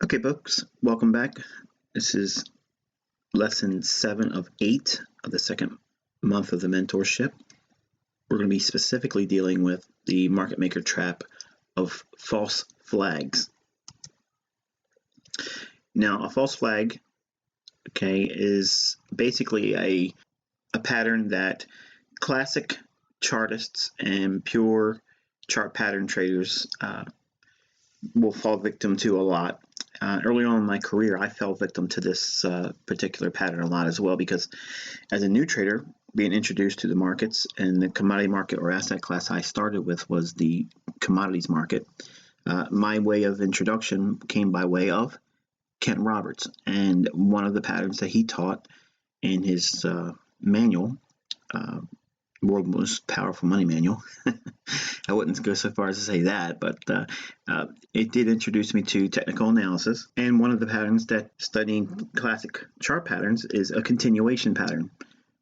Okay, folks, welcome back. This is lesson 7 of 8 of the second month of the mentorship. We're going to be specifically dealing with the market maker trap of false flags. Now, a false flag, okay, is basically a pattern that classic chartists and pure chart pattern traders will fall victim to a lot. Early on in my career, I fell victim to this particular pattern a lot as well, because as a new trader being introduced to the markets, and the commodity market or asset class I started with was the commodities market, my way of introduction came by way of Kent Roberts, and one of the patterns that he taught in his manual, World's Most Powerful Money Manual. I wouldn't go so far as to say that, but it did introduce me to technical analysis. And one of the patterns that studying classic chart patterns is a continuation pattern.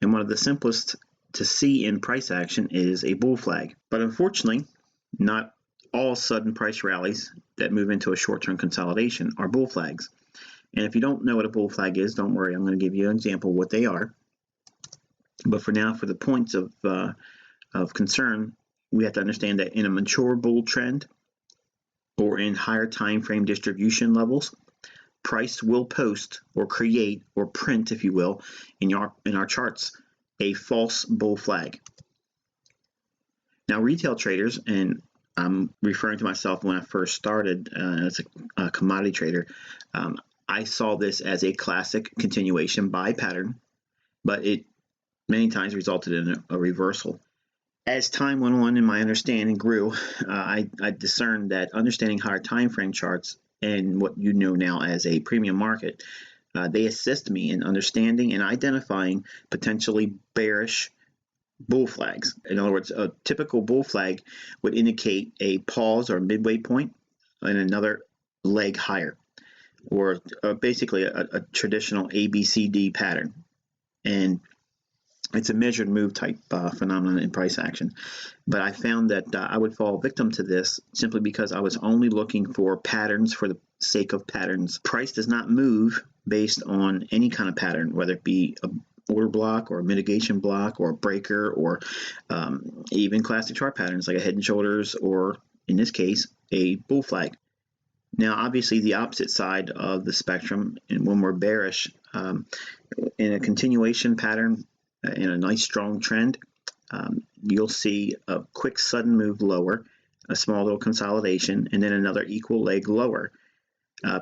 And one of the simplest to see in price action is a bull flag. But unfortunately, not all sudden price rallies that move into a short-term consolidation are bull flags. And if you don't know what a bull flag is, don't worry, I'm going to give you an example of what they are. But for now, for the points of concern, we have to understand that in a mature bull trend or in higher time frame distribution levels, price will post or create or print, if you will, in our charts, a false bull flag. Now, retail traders, and I'm referring to myself when I first started as a commodity trader, I saw this as a classic continuation buy pattern, but it many times resulted in a reversal. As time went on and my understanding grew, I discerned that understanding higher time frame charts and what you know now as a premium market, they assist me in understanding and identifying potentially bearish bull flags. In other words, a typical bull flag would indicate a pause or midway point and another leg higher, or basically a traditional ABCD pattern. And it's a measured move type phenomenon in price action. But I found that I would fall victim to this simply because I was only looking for patterns for the sake of patterns. Price does not move based on any kind of pattern, whether it be a order block or a mitigation block or a breaker, or even classic chart patterns like a head and shoulders, or in this case, a bull flag. Now, obviously, the opposite side of the spectrum, and when we're bearish, in a continuation pattern, in a nice strong trend, you'll see a quick sudden move lower, a small little consolidation, and then another equal leg lower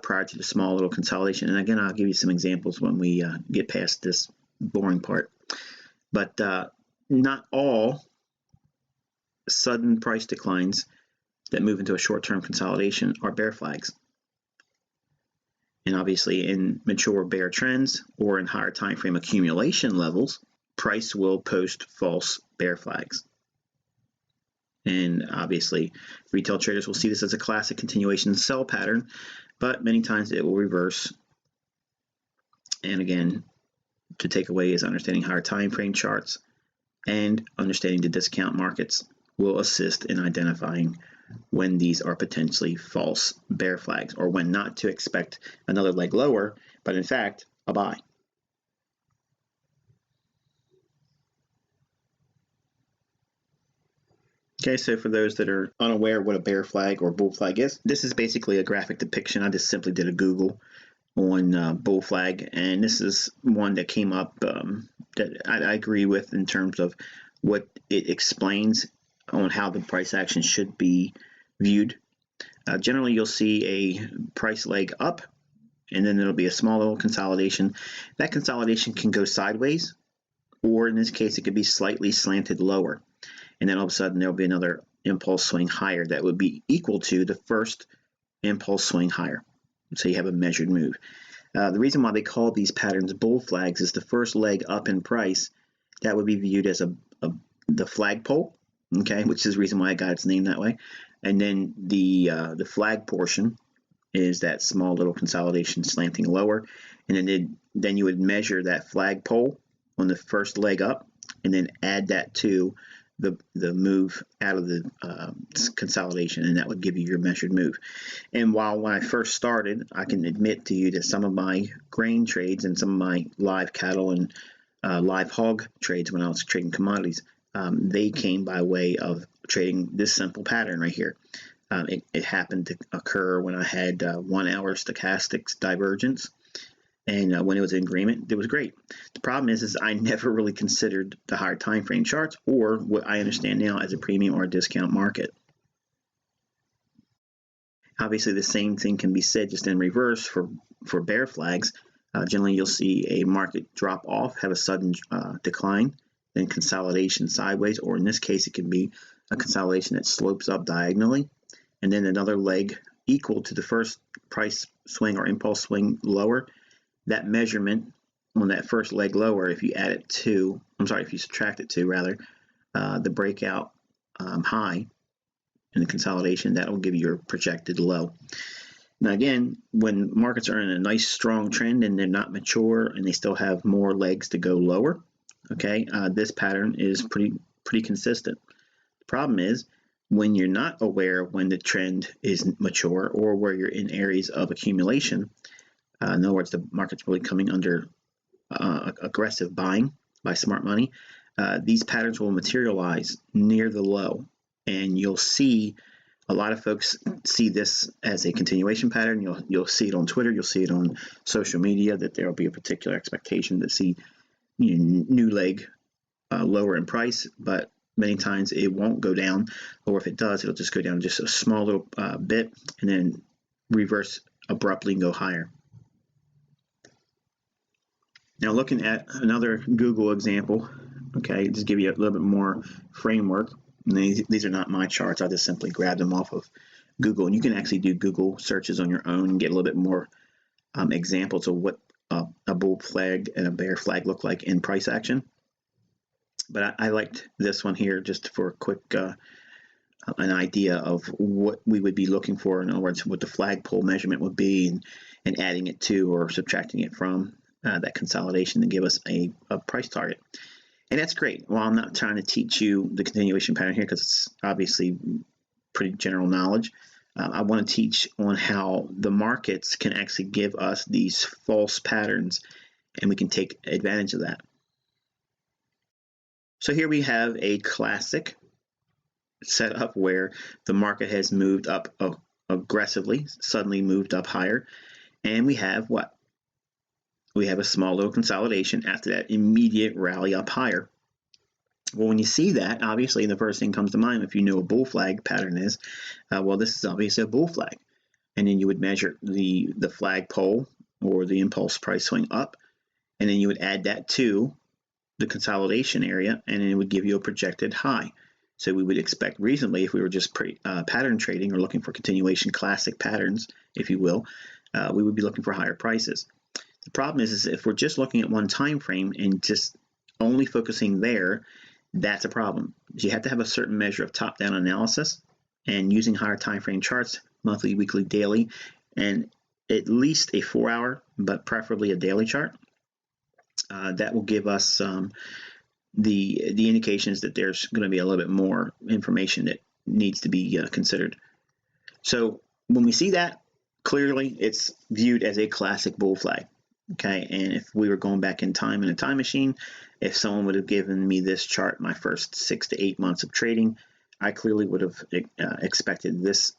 prior to the small little consolidation. And again, I'll give you some examples when we get past this boring part. But not all sudden price declines that move into a short-term consolidation are bear flags. And obviously, in mature bear trends or in higher time frame accumulation levels, price will post false bear flags. And obviously, retail traders will see this as a classic continuation sell pattern, but many times it will reverse. And again, to take away is understanding higher time frame charts and understanding the discount markets will assist in identifying when these are potentially false bear flags, or when not to expect another leg lower, but in fact, a buy. Okay, so for those that are unaware what a bear flag or bull flag is, this is basically a graphic depiction. I just simply did a Google on bull flag, and this is one that came up that I agree with in terms of what it explains on how the price action should be viewed. Generally, you'll see a price leg up and then there'll be a small little consolidation. That consolidation can go sideways, or in this case, it could be slightly slanted lower. And then all of a sudden, there'll be another impulse swing higher that would be equal to the first impulse swing higher. So you have a measured move. The reason why they call these patterns bull flags is the first leg up in price, that would be viewed as the flagpole, okay, which is the reason why I got its name that way. And then the flag portion is that small little consolidation slanting lower, and then you would measure that flagpole on the first leg up, and then add that to the move out of the consolidation, and that would give you your measured move. And when I first started, I can admit to you that some of my grain trades and some of my live cattle and live hog trades when I was trading commodities, they came by way of trading this simple pattern right here. It happened to occur when I had 1 hour stochastics divergence, and when it was in agreement, it was great. The problem is I never really considered the higher time frame charts, or what I understand now as a premium or a discount market. Obviously, the same thing can be said just in reverse for bear flags. Generally, you'll see a market drop off, have a sudden decline, then consolidation sideways, or in this case, it can be a consolidation that slopes up diagonally, and then another leg equal to the first price swing or impulse swing lower. That measurement on that first leg lower, if you subtract it to the breakout high in the consolidation, that will give you your projected low. Now again, when markets are in a nice strong trend and they're not mature and they still have more legs to go lower, okay, this pattern is pretty consistent. The problem is when you're not aware of when the trend is mature or where you're in areas of accumulation. In other words, the market's really coming under aggressive buying by smart money. These patterns will materialize near the low, and you'll see a lot of folks see this as a continuation pattern. You'll see it on Twitter, you'll see it on social media that there will be a particular expectation to see new leg lower in price, but many times it won't go down, or if it does, it'll just go down just a small little bit and then reverse abruptly and go higher. Now looking at another Google example, okay, just give you a little bit more framework. And these are not my charts. I just simply grabbed them off of Google. And you can actually do Google searches on your own and get a little bit more examples of what a bull flag and a bear flag look like in price action. But I liked this one here just for a quick an idea of what we would be looking for. In other words, what the flagpole measurement would be, and adding it to or subtracting it from that consolidation to give us a price target. And that's great. Well, I'm not trying to teach you the continuation pattern here because it's obviously pretty general knowledge. I want to teach on how the markets can actually give us these false patterns, and we can take advantage of that. So here we have a classic setup where the market has moved up aggressively, suddenly moved up higher, and we have what? We have a small little consolidation after that immediate rally up higher. Well, when you see that, obviously the first thing comes to mind, if you know a bull flag pattern is, well, this is obviously a bull flag. And then you would measure the flagpole or the impulse price swing up, and then you would add that to the consolidation area, and it would give you a projected high. So we would expect reasonably, if we were just pattern trading or looking for continuation classic patterns, if you will, we would be looking for higher prices. The problem is if we're just looking at one time frame and just only focusing there, that's a problem. You have to have a certain measure of top-down analysis, and using higher time frame charts, monthly, weekly, daily, and at least a 4-hour, but preferably a daily chart. That will give us the indications that there's going to be a little bit more information that needs to be considered. So when we see that, clearly it's viewed as a classic bull flag. Okay, and if we were going back in time in a time machine, if someone would have given me this chart my first 6 to 8 months of trading, I clearly would have expected this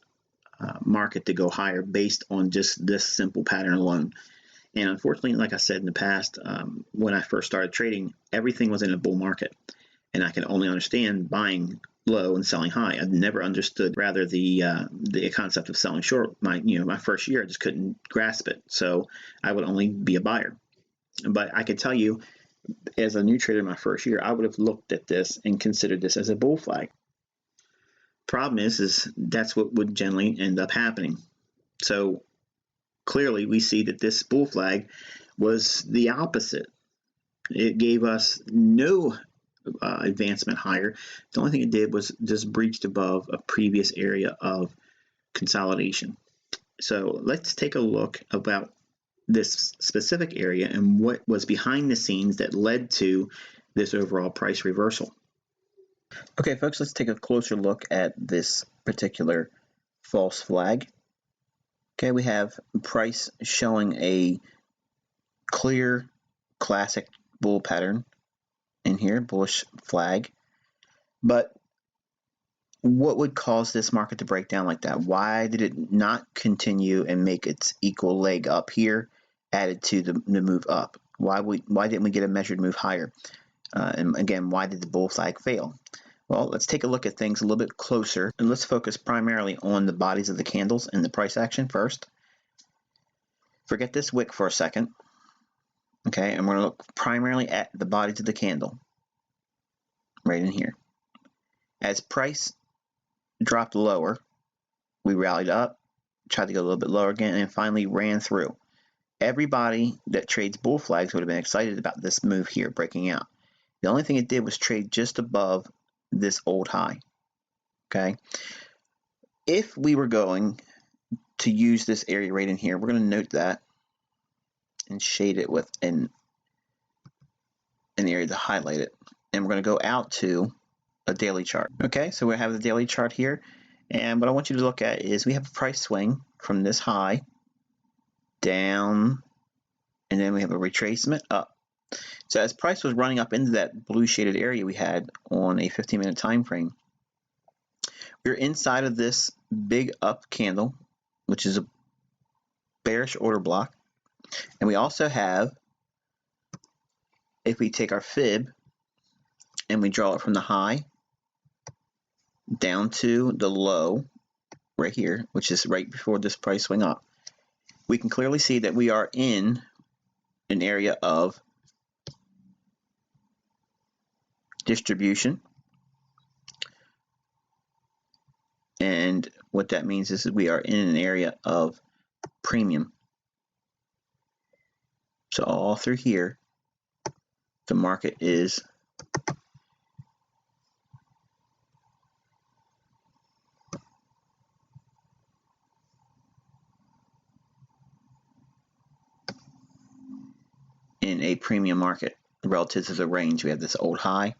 market to go higher based on just this simple pattern alone. And unfortunately, like I said in the past, when I first started trading, everything was in a bull market, and I could only understand buying low and selling high. I never understood rather the concept of selling short. My first year I just couldn't grasp it. So I would only be a buyer. But I could tell you, as a new trader in my first year, I would have looked at this and considered this as a bull flag. Problem is that's what would generally end up happening. So clearly we see that this bull flag was the opposite. It gave us no advancement higher. The only thing it did was just breached above a previous area of consolidation. So let's take a look about this specific area and what was behind the scenes that led to this overall price reversal. Okay, folks, let's take a closer look at this particular false flag. Okay, we have price showing a clear classic bull pattern in here, bullish flag. But what would cause this market to break down like that? Why did it not continue and make its equal leg up here added to the move up? Why didn't we get a measured move higher? And again, why did the bull flag fail? Well, let's take a look at things a little bit closer, and let's focus primarily on the bodies of the candles and the price action first. Forget this wick for a second. Okay, and we're going to look primarily at the bodies of the candle right in here. As price dropped lower, we rallied up, tried to go a little bit lower again, and finally ran through. Everybody that trades bull flags would have been excited about this move here breaking out. The only thing it did was trade just above this old high. Okay, if we were going to use this area right in here, we're going to note that and shade it with an area to highlight it, and we're going to go out to a daily chart. Okay, so we have the daily chart here, and what I want you to look at is we have a price swing from this high down, and then we have a retracement up. So as price was running up into that blue shaded area we had on a 15-minute time frame, we're inside of this big up candle, which is a bearish order block. And we also have, if we take our fib and we draw it from the high down to the low right here, which is right before this price swing up, we can clearly see that we are in an area of distribution. And what that means is that we are in an area of premium. So all through here, the market is in a premium market relative to the range. We have this old high,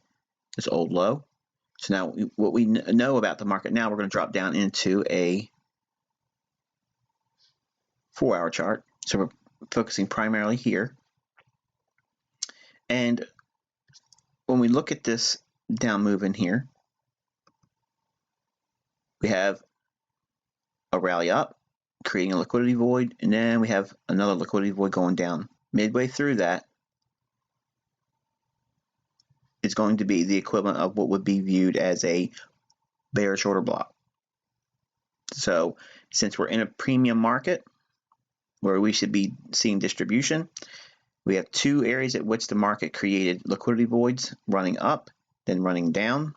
this old low. So now what we know about the market now, we're going to drop down into a 4-hour chart. So we're focusing primarily here. And when we look at this down move in here, we have a rally up, creating a liquidity void, and then we have another liquidity void going down. Midway through that, it's going to be the equivalent of what would be viewed as a bearish order block. So since we're in a premium market where we should be seeing distribution, we have two areas at which the market created liquidity voids, running up, then running down.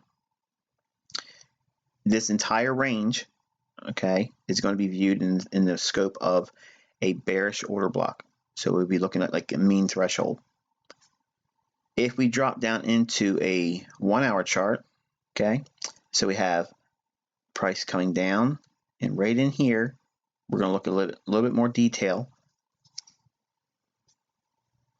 This entire range, okay, is going to be viewed in the scope of a bearish order block. So we'll be looking at like a mean threshold. If we drop down into a 1-hour chart, okay, so we have price coming down, and right in here, we're going to look at a little bit more detail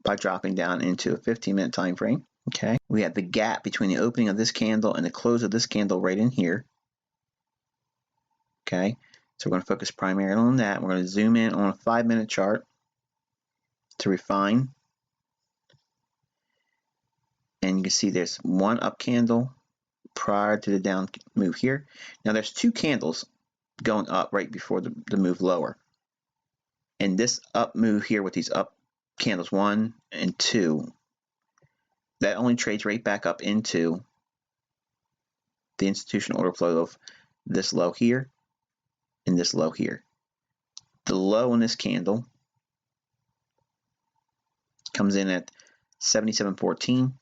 by dropping down into a 15-minute time frame. Okay, we have the gap between the opening of this candle and the close of this candle right in here. Okay, so we're going to focus primarily on that. We're going to zoom in on a 5-minute chart to refine. And you can see there's one up candle prior to the down move here. Now there's two candles going up right before the move lower. And this up move here with these up candles 1 and 2, that only trades right back up into the institutional order flow of this low here and this low here. The low in this candle comes in at 77.14.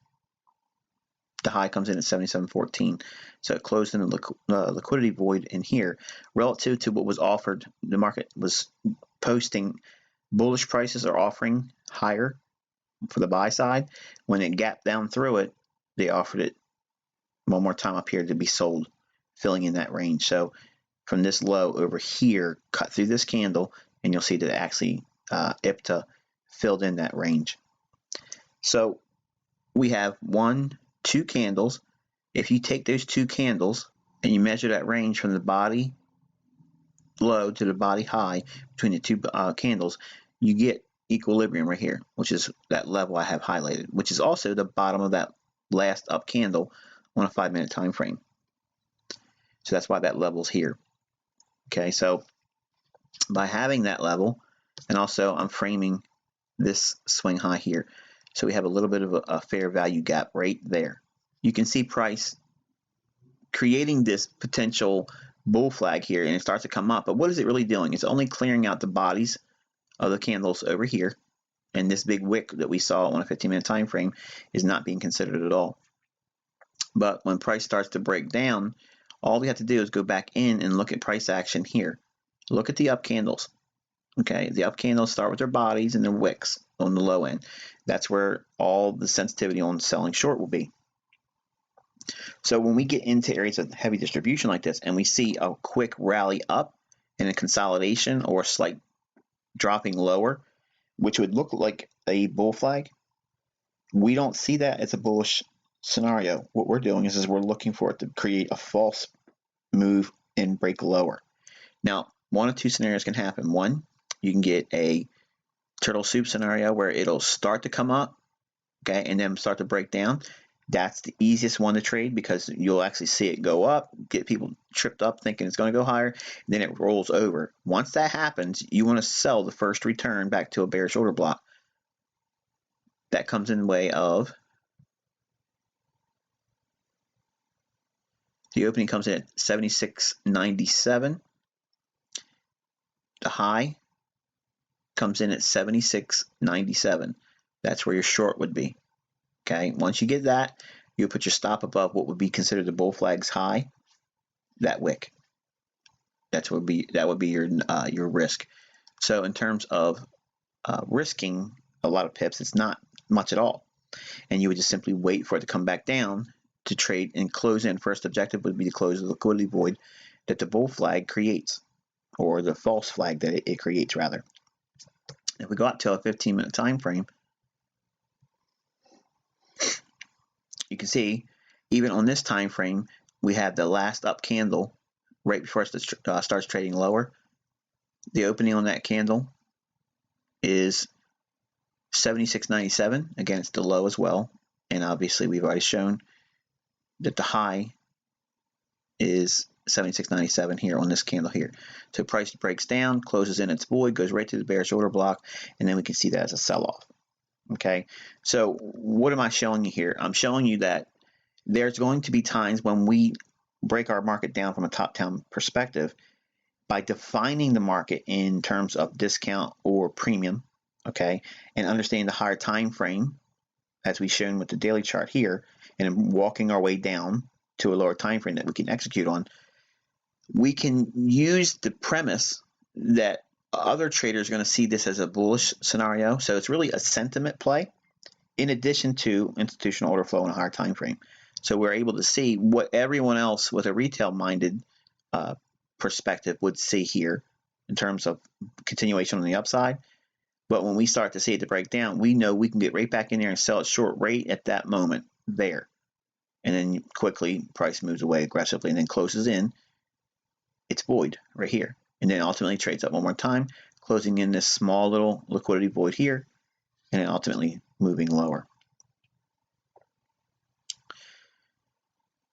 The high comes in at 77.14. So it closed in the liquidity void in here relative to what was offered. The market was posting bullish prices or offering higher for the buy side. When it gapped down through it, they offered it one more time up here to be sold, filling in that range. So from this low over here, cut through this candle, and you'll see that actually IPTA filled in that range. So we have 1, 2 candles. If you take those 2 candles and you measure that range from the body low to the body high between the 2 candles, you get equilibrium right here, which is that level I have highlighted, which is also the bottom of that last up candle on a 5-minute time frame. So that's why that level's here. Okay, so by having that level, and also I'm framing this swing high here, so we have a little bit of a fair value gap right there. You can see price creating this potential bull flag here, and it starts to come up. But what is it really doing? It's only clearing out the bodies of the candles over here, and this big wick that we saw on a 15-minute time frame is not being considered at all. But when price starts to break down, all we have to do is go back in and look at price action here. Look at the up candles. Okay, the up candles start with their bodies and their wicks on the low end. That's where all the sensitivity on selling short will be. So when we get into areas of heavy distribution like this and we see a quick rally up and a consolidation or a slight dropping lower, which would look like a bull flag, we don't see that as a bullish scenario. What we're doing is we're looking for it to create a false move and break lower. Now, 1 of 2 scenarios can happen. One, you can get a turtle soup scenario where it'll start to come up, okay, and then start to break down. That's the easiest one to trade because you'll actually see it go up, get people tripped up thinking it's going to go higher, and then it rolls over. Once that happens, you want to sell the first return back to a bearish order block. That comes in the way of the opening comes in at 76.97. The high comes in at 76.97. That's where your short would be. Okay, once you get that, you put your stop above what would be considered the bull flag's high, that wick. That would be your risk. So in terms of risking a lot of pips, it's not much at all, and you would just simply wait for it to come back down to trade and close in. First objective would be to close the liquidity void that the bull flag creates, or the false flag that it creates rather. If we go out to a 15-minute time frame, you can see even on this time frame we have the last up candle right before it starts trading lower. The opening on that candle is 76.97. Again, it's the low as well, and obviously we've already shown that the high is 76.97 here on this candle here. So price breaks down, closes in its void, goes right to the bearish order block, and then we can see that as a sell-off. Okay, so what am I showing you here? I'm showing you that there's going to be times when we break our market down from a top-down perspective by defining the market in terms of discount or premium, okay, and understanding the higher time frame, as we've shown with the daily chart here, and walking our way down to a lower time frame that we can execute on. We can use the premise that other traders are going to see this as a bullish scenario, so it's really a sentiment play in addition to institutional order flow in a higher time frame. So we're able to see what everyone else with a retail-minded perspective would see here in terms of continuation on the upside. But when we start to see it to break down, we know we can get right back in there and sell it short right at that moment there. And then quickly price moves away aggressively and then closes in its void right here. And then ultimately trades up one more time, closing in this small little liquidity void here, and then ultimately moving lower.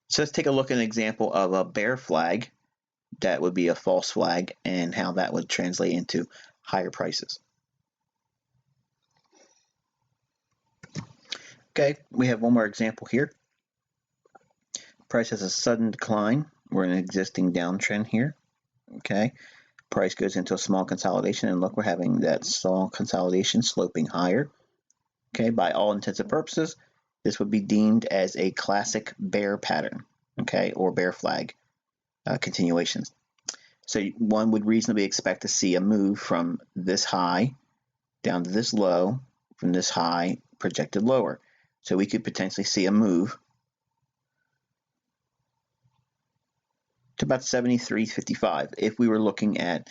So let's take a look at an example of a bear flag that would be a false flag and how that would translate into higher prices. Okay, we have one more example here. Price has a sudden decline. We're in an existing downtrend here. Okay. Price goes into a small consolidation, and look, we're having that small consolidation sloping higher. Okay, by all intents and purposes, this would be deemed as a classic bear pattern, okay, or bear flag continuations. So one would reasonably expect to see a move from this high down to this low, from this high projected lower. So we could potentially see a move to about 73.55 if we were looking at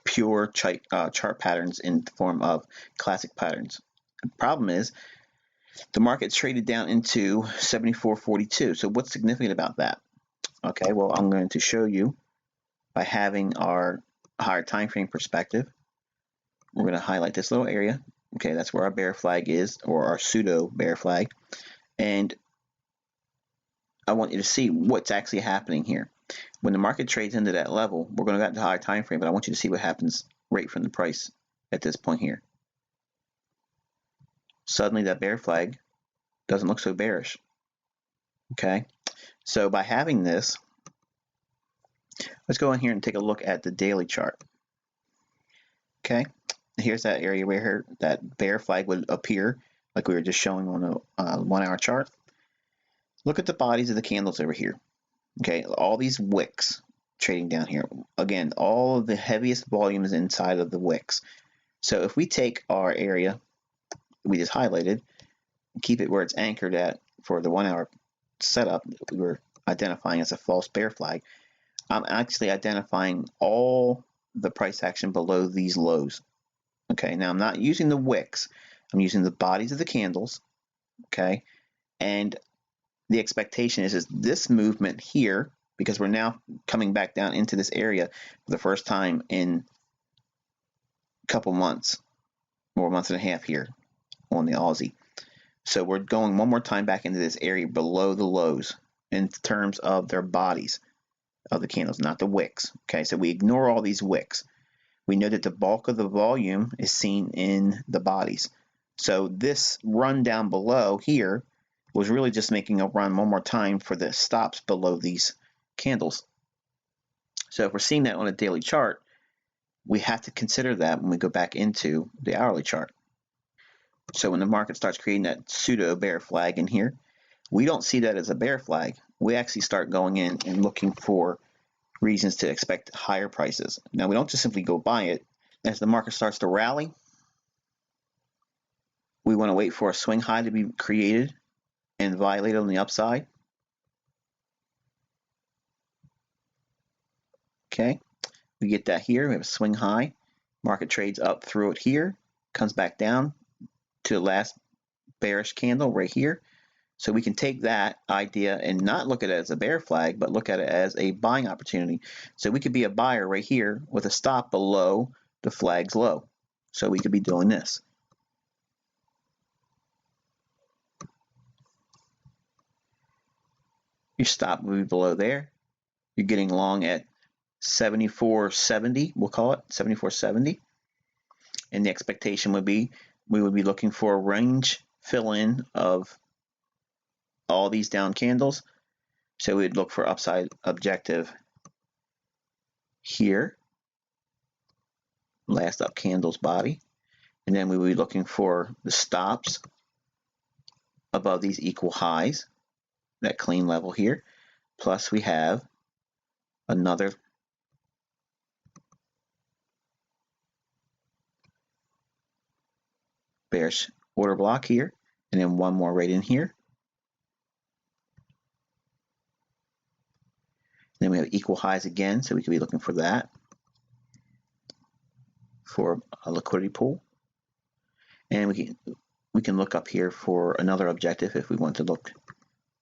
pure chart patterns in the form of classic patterns. The problem is the market's traded down into 74.42. So what's significant about that? Okay, well, I'm going to show you by having our higher time frame perspective. We're going to highlight this little area. Okay, that's where our bear flag is, or our pseudo bear flag. And I want you to see what's actually happening here. When the market trades into that level, we're going to go into higher time frame, but I want you to see what happens right from the price at this point here. Suddenly that bear flag doesn't look so bearish. Okay, so by having this, let's go in here and take a look at the daily chart. Okay, here's that area where that bear flag would appear, like we were just showing on a 1 hour chart. Look at the bodies of the candles over here. Okay, all these wicks trading down here. Again, all of the heaviest volume is inside of the wicks. So if we take our area we just highlighted, keep it where it's anchored at for the 1 hour setup that we were identifying as a false bear flag, I'm actually identifying all the price action below these lows. Okay, now I'm not using the wicks, I'm using the bodies of the candles. Okay, and the expectation is this movement here, because we're now coming back down into this area for the first time in a couple months, or a month and a half here on the Aussie. So we're going one more time back into this area below the lows in terms of their bodies of the candles, not the wicks. Okay, so we ignore all these wicks. We know that the bulk of the volume is seen in the bodies. So this run down below here was really just making a run one more time for the stops below these candles. So if we're seeing that on a daily chart, we have to consider that when we go back into the hourly chart. So when the market starts creating that pseudo bear flag in here, we don't see that as a bear flag. We actually start going in and looking for reasons to expect higher prices. Now, we don't just simply go buy it. As the market starts to rally, we want to wait for a swing high to be created and violated on the upside. Okay, we get that here. We have a swing high. Market trades up through it here, comes back down to the last bearish candle right here. So we can take that idea and not look at it as a bear flag, but look at it as a buying opportunity. So we could be a buyer right here with a stop below the flag's low. So we could be doing this. Your stop would be below there. You're getting long at 74.70, we'll call it 74.70. And the expectation would be we would be looking for a range fill-in of all these down candles. So we'd look for upside objective here, last up candles body, and then we would be looking for the stops above these equal highs, that clean level here, plus we have another bearish order block here, and then one more right in here. Then we have equal highs again, so we could be looking for that for a liquidity pool. And we can look up here for another objective if we want to look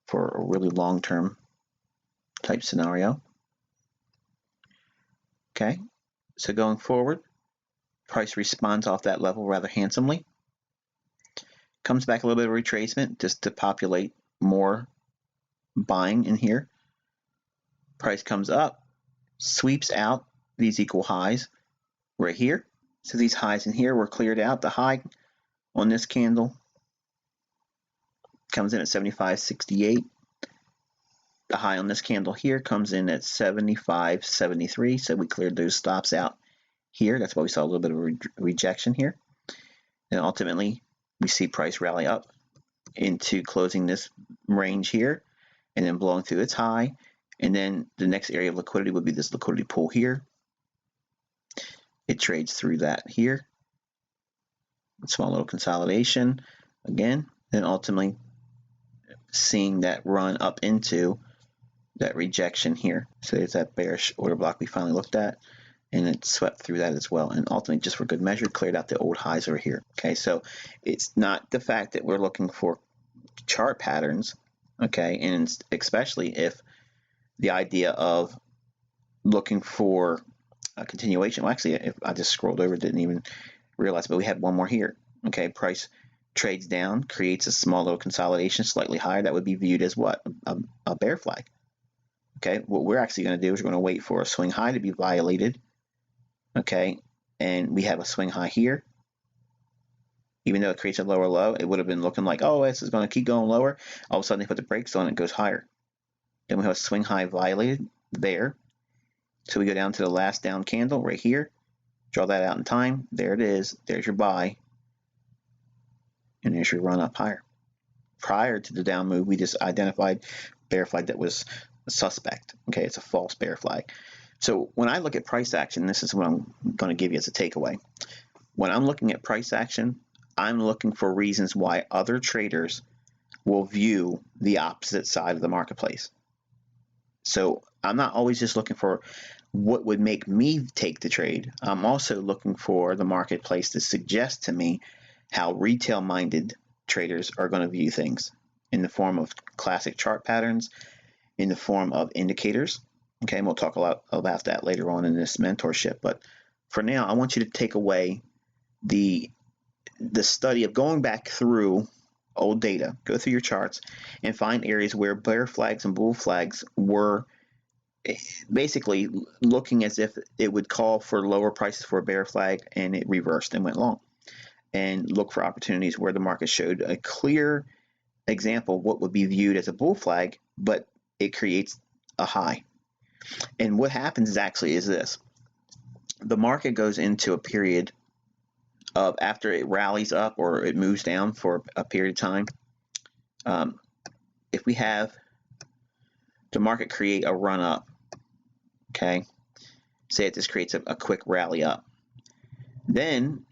for a really long-term type scenario. Okay, so going forward, price responds off that level rather handsomely. Comes back a little bit of retracement just to populate more buying in here. Price comes up, sweeps out these equal highs right here. So these highs in here were cleared out. The high on this candle comes in at 75.68. the high on this candle here comes in at 75.73, so we cleared those stops out here. That's why we saw a little bit of a rejection here. And ultimately, we see price rally up into closing this range here and then blowing through its high. And then the next area of liquidity would be this liquidity pool here. It trades through that here. Small little consolidation again, then ultimately seeing that run up into that rejection here. So there's that bearish order block we finally looked at, and it swept through that as well, and ultimately, just for good measure, cleared out the old highs over here. Okay, so it's not the fact that we're looking for chart patterns, okay, and especially if the idea of looking for a continuation. Well, actually, if I just scrolled over, didn't even realize, but we had one more here. Okay, price trades down, creates a small little consolidation, slightly higher. That would be viewed as what? A bear flag. Okay, what we're actually going to do is we're going to wait for a swing high to be violated. Okay, and we have a swing high here. Even though it creates a lower low, it would have been looking like, oh, this is going to keep going lower. All of a sudden, they put the brakes on, it goes higher. Then we have a swing high violated there. So we go down to the last down candle right here. Draw that out in time. There it is. There's your buy. And there's your run up higher. Prior to the down move, we just identified bear flag that was a suspect. Okay, it's a false bear flag. So when I look at price action, this is what I'm going to give you as a takeaway. When I'm looking at price action, I'm looking for reasons why other traders will view the opposite side of the marketplace. So I'm not always just looking for what would make me take the trade. I'm also looking for the marketplace to suggest to me how retail-minded traders are going to view things in the form of classic chart patterns, in the form of indicators. Okay, and we'll talk a lot about that later on in this mentorship. But for now, I want you to take away the study of going back through old data, go through your charts, and find areas where bear flags and bull flags were basically looking as if it would call for lower prices for a bear flag, and it reversed and went long. And look for opportunities where the market showed a clear example of what would be viewed as a bull flag, but it creates a high. And what happens actually is this. The market goes into a period of, after it rallies up or it moves down for a period of time, if we have the market create a run up, okay, say it just creates a quick rally up, then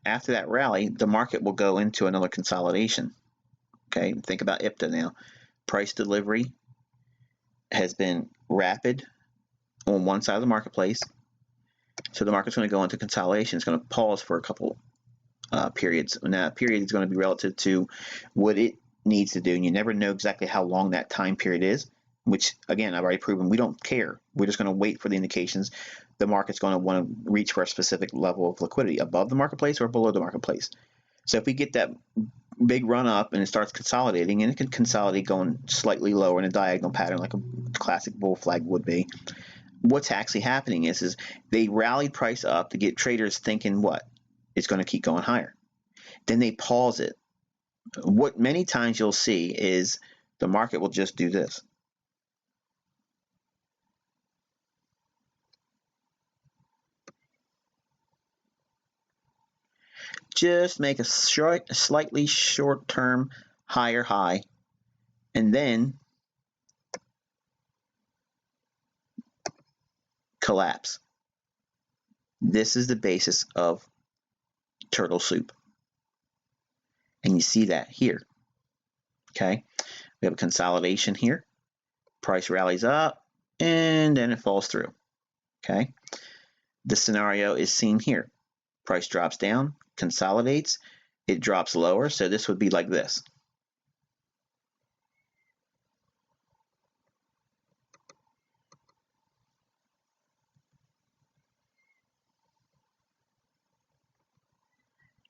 after that rally, the market will go into another consolidation. Okay, think about IPTA now. Price delivery has been rapid on one side of the marketplace, so the market's going to go into consolidation. It's going to pause for a couple periods, and that period is going to be relative to what it needs to do, and you never know exactly how long that time period is, which, again, I've already proven we don't care. We're just going to wait for the indications. The market's going to want to reach for a specific level of liquidity above the marketplace or below the marketplace. So if we get that big run up and it starts consolidating, and it can consolidate going slightly lower in a diagonal pattern like a classic bull flag would be, what's actually happening is they rallied price up to get traders thinking what? It's going to keep going higher. Then they pause it. What many times you'll see is the market will just do this. Just make a slightly short-term higher high, and then collapse. This is the basis of turtle soup. And you see that here. Okay, we have a consolidation here. Price rallies up, and then it falls through. Okay, the scenario is seen here. Price drops down, consolidates, it drops lower, so this would be like this.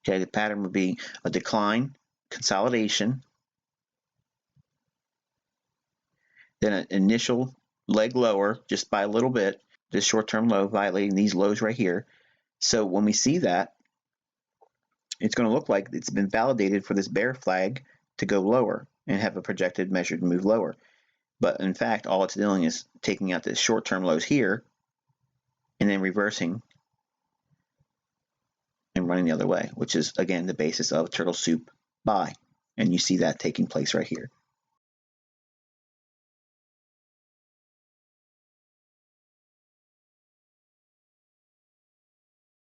Okay, the pattern would be a decline, consolidation, then an initial leg lower just by a little bit, this short-term low violating these lows right here. So when we see that, it's going to look like it's been validated for this bear flag to go lower and have a projected measured move lower. But in fact, all it's doing is taking out the short-term lows here and then reversing and running the other way, which is, again, the basis of turtle soup buy. And you see that taking place right here.